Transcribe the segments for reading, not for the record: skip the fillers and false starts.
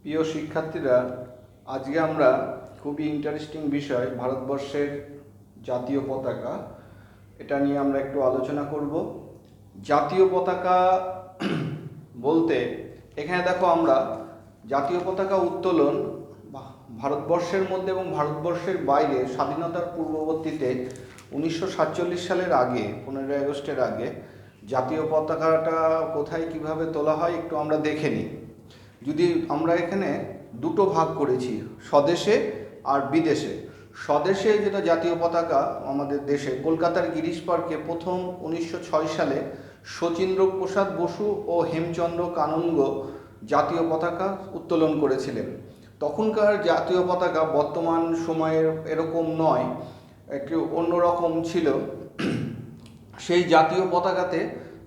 প্রিয় শিক্ষার্থীরা, আজকে আমরা খুবই ইন্টারেস্টিং বিষয় ভারতবর্ষের জাতীয় পতাকা, এটা নিয়ে আমরা একটু আলোচনা করব। জাতীয় পতাকা বলতে এখানে দেখো, আমরা জাতীয় পতাকা উত্তোলন ভারতবর্ষের মধ্যে এবং ভারতবর্ষের বাইরে স্বাধীনতার পূর্ববর্তীতে 1947 সালের আগে, 15ই আগস্টের আগে জাতীয় পতাকাটা কোথায় কিভাবে তোলা হয় একটু আমরা দেখে নিই। যদি আমরা এখানে দুটো ভাগ করেছি, স্বদেশে আর বিদেশে। স্বদেশে যেটা জাতীয় পতাকা আমাদের দেশে কলকাতার গিরিশ পার্কে প্রথম 1906 সালে শচীন্দ্র প্রসাদ বসু ও হেমচন্দ্র কানুনগো জাতীয় পতাকা উত্তোলন করেছিলেন। তখনকার জাতীয় পতাকা বর্তমান সময়ের এরকম নয়, একটু অন্যরকম ছিল। সেই জাতীয় পতাকাতে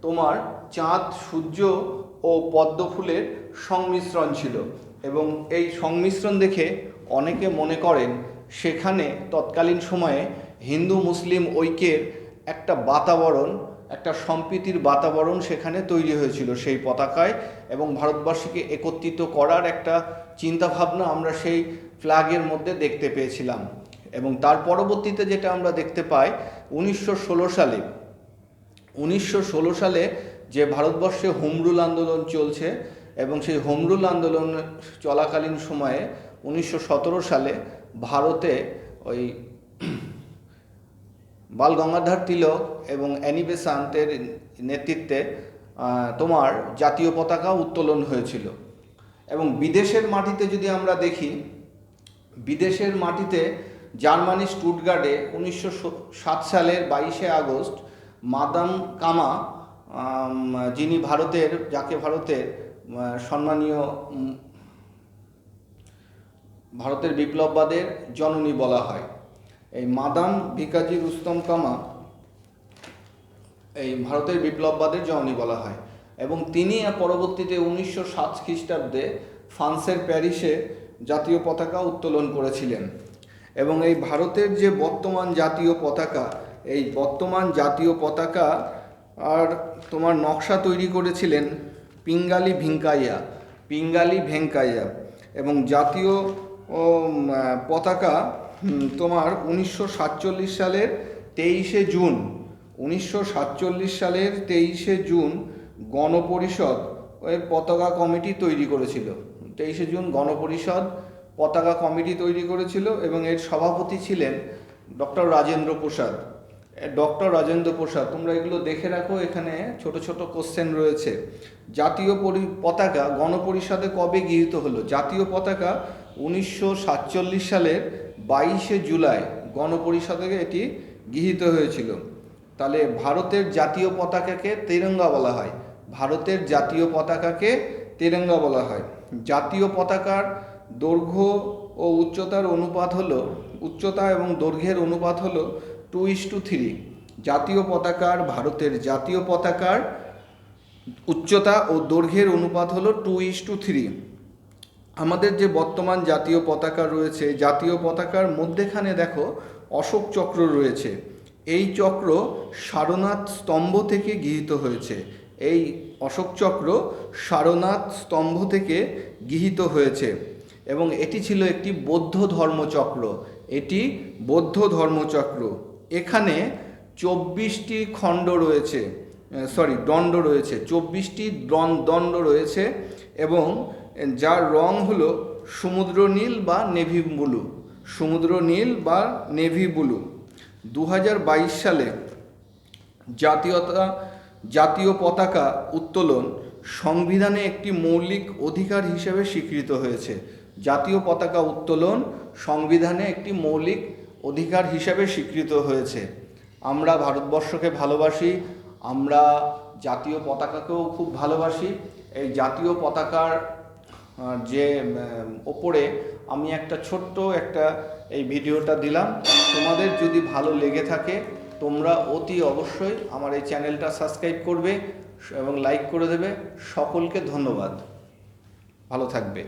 তোমার চাঁদ, সূর্য ও পদ্ম ফুলের সংমিশ্রণ ছিল, এবং এই সংমিশ্রণ দেখে অনেকে মনে করেন সেখানে তৎকালীন সময়ে হিন্দু মুসলিম ঐক্যের একটা বাতাবরণ, একটা সম্প্রীতির বাতাবরণ সেখানে তৈরি হয়েছিল সেই পতাকায়, এবং ভারতবর্ষকে একত্রিত করার একটা চিন্তাভাবনা আমরা সেই ফ্ল্যাগের মধ্যে দেখতে পেয়েছিলাম। এবং তার পরবর্তীতে যেটা আমরা দেখতে পাই 1916 সালে যে ভারতবর্ষে হোম রুল আন্দোলন চলছে, এবং সেই হোম রুল আন্দোলন চলাকালীন সময়ে 1917 সালে ভারতে ওই বাল গঙ্গাধর তিলক এবং অ্যানি বেসান্তের নেতৃত্বে তোমার জাতীয় পতাকা উত্তোলন হয়েছিল। এবং বিদেশের মাটিতে যদি আমরা দেখি, বিদেশের মাটিতে জার্মানি স্টুটগার্টে 1907 সালের 22শে আগস্ট মাদাম কামা, যিনি যাকে ভারতের সম্মানীয় ভারতের বিপ্লববাদের জননী বলা হয়, এই মাদাম ভিকাজি রুস্তম কামা এই ভারতের বিপ্লববাদের জননী বলা হয়। এবং তিনি পরবর্তীতে 1907 খ্রিস্টাব্দে ফ্রান্সের প্যারিসে জাতীয় পতাকা উত্তোলন করেছিলেন। এবং এই ভারতের যে বর্তমান জাতীয় পতাকা, এই বর্তমান জাতীয় পতাকা আর তোমার নকশা তৈরি করেছিলেন পিঙ্গালি ভেঙ্কাইয়া। এবং জাতীয় পতাকা তোমার 1947 সালের 23শে জুন গণপরিষদ এর পতাকা কমিটি তৈরি করেছিল। 23শে জুন গণপরিষদ পতাকা কমিটি তৈরি করেছিল, এবং এর সভাপতি ছিলেন ডক্টর রাজেন্দ্র প্রসাদ। তোমরা এগুলো দেখে রাখো, এখানে ছোট ছোট কোশ্চেন রয়েছে। জাতীয় পতাকা গণপরিষদে কবে গৃহীত হলো? জাতীয় পতাকা 1947 সালের 22শে জুলাই গণপরিষদে এটি গৃহীত হয়েছিল। তাহলে ভারতের জাতীয় পতাকাকে তেরঙ্গা বলা হয়। জাতীয় পতাকার দৈর্ঘ্য ও উচ্চতার অনুপাত হলো, উচ্চতা এবং দৈর্ঘ্যের অনুপাত হলো 2:3। ভারতের জাতীয় পতাকার উচ্চতা ও দৈর্ঘ্যের অনুপাত হলো 2:3। আমাদের যে বর্তমান জাতীয় পতাকা রয়েছে, জাতীয় পতাকার মধ্যেখানে দেখো অশোক চক্র রয়েছে। এই চক্র সারনাথ স্তম্ভ থেকে গৃহীত হয়েছে। এই অশোক চক্র সারনাথ স্তম্ভ থেকে গৃহীত হয়েছে, এবং এটি ছিল একটি বৌদ্ধ ধর্মচক্র। এখানে 24টি দণ্ড রয়েছে, 24টি দণ্ড রয়েছে, এবং যার রং হলো সমুদ্র নীল বা নেভি ব্লু। 2022 সালে জাতীয় পতাকা উত্তোলন সংবিধানে একটি মৌলিক অধিকার হিসেবে স্বীকৃত হয়েছে। জাতীয় পতাকা উত্তোলন সংবিধানে একটি মৌলিক অধিকার হিসেবে স্বীকৃত হয়েছে। আমরা ভারতবর্ষকে ভালোবাসি, আমরা জাতীয় পতাকাকেও খুব ভালোবাসি। এই জাতীয় পতাকার যে ওপরে আমি একটা ছোট্ট এই ভিডিওটা দিলাম। তোমাদের যদি ভালো লেগে থাকে তোমরা অতি অবশ্যই আমার এই চ্যানেলটা সাবস্ক্রাইব করবে এবং লাইক করে দেবে। সকলকে ধন্যবাদ, ভালো থাকবে।